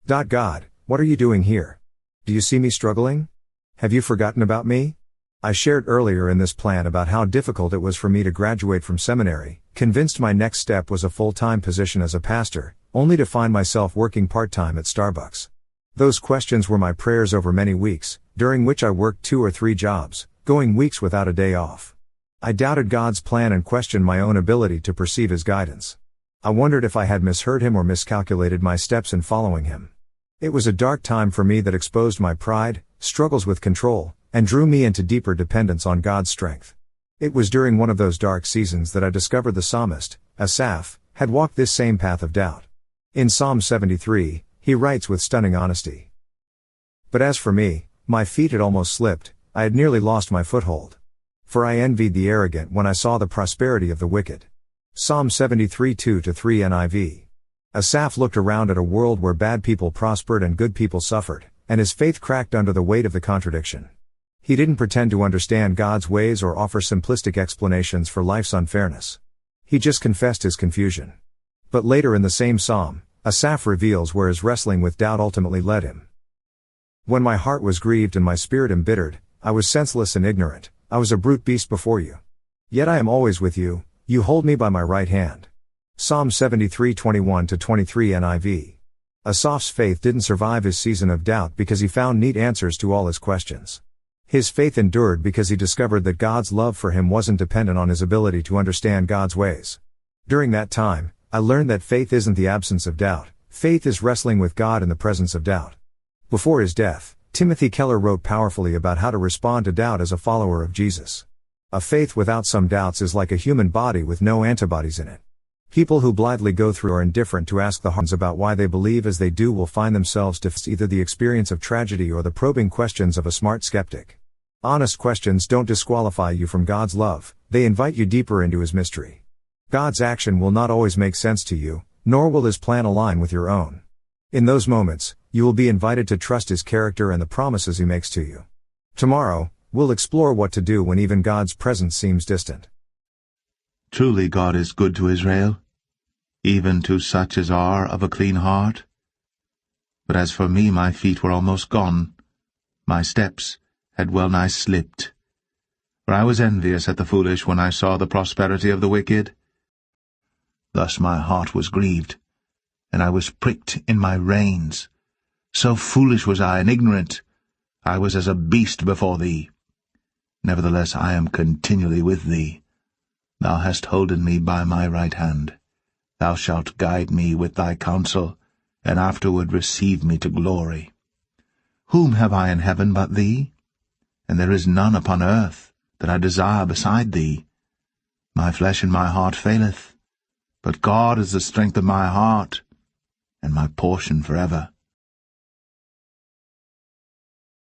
God, what are you doing here? Do you see me struggling? Have you forgotten about me? I shared earlier in this plan about how difficult it was for me to graduate from seminary, convinced my next step was a full-time position as a pastor, only to find myself working part-time at Starbucks. Those questions were my prayers over many weeks, during which I worked 2 or 3 jobs, going weeks without a day off. I doubted God's plan and questioned my own ability to perceive His guidance. I wondered if I had misheard Him or miscalculated my steps in following Him. It was a dark time for me that exposed my pride, struggles with control, and drew me into deeper dependence on God's strength. It was during one of those dark seasons that I discovered the psalmist, Asaph, had walked this same path of doubt. In Psalm 73, he writes with stunning honesty. But as for me, my feet had almost slipped, I had nearly lost my foothold. For I envied the arrogant when I saw the prosperity of the wicked. Psalm 73 2-3 NIV. Asaph looked around at a world where bad people prospered and good people suffered, and his faith cracked under the weight of the contradiction. He didn't pretend to understand God's ways or offer simplistic explanations for life's unfairness. He just confessed his confusion. But later in the same psalm, Asaph reveals where his wrestling with doubt ultimately led him. When my heart was grieved and my spirit embittered, I was senseless and ignorant, I was a brute beast before you. Yet I am always with you, you hold me by my right hand. Psalm 73 21-23 NIV. Asaph's faith didn't survive his season of doubt because he found neat answers to all his questions. His faith endured because he discovered that God's love for him wasn't dependent on his ability to understand God's ways. During that time, I learned that faith isn't the absence of doubt, faith is wrestling with God in the presence of doubt. Before his death, Timothy Keller wrote powerfully about how to respond to doubt as a follower of Jesus. A faith without some doubts is like a human body with no antibodies in it. People who blithely go through or indifferent to ask the hard about why they believe as they do will find themselves to face either the experience of tragedy or the probing questions of a smart skeptic. Honest questions don't disqualify you from God's love, they invite you deeper into His mystery. God's action will not always make sense to you, nor will His plan align with your own. In those moments, you will be invited to trust His character and the promises He makes to you. Tomorrow, we'll explore what to do when even God's presence seems distant. Truly God is good to Israel, even to such as are of a clean heart. But as for me, my feet were almost gone, my steps had well nigh slipped. For I was envious at the foolish when I saw the prosperity of the wicked. Thus my heart was grieved, and I was pricked in my reins. So foolish was I and ignorant, I was as a beast before thee. Nevertheless I am continually with thee. Thou hast holden me by my right hand. Thou shalt guide me with thy counsel, and afterward receive me to glory. Whom have I in heaven but thee? And there is none upon earth that I desire beside thee. My flesh and my heart faileth, but God is the strength of my heart, and my portion forever.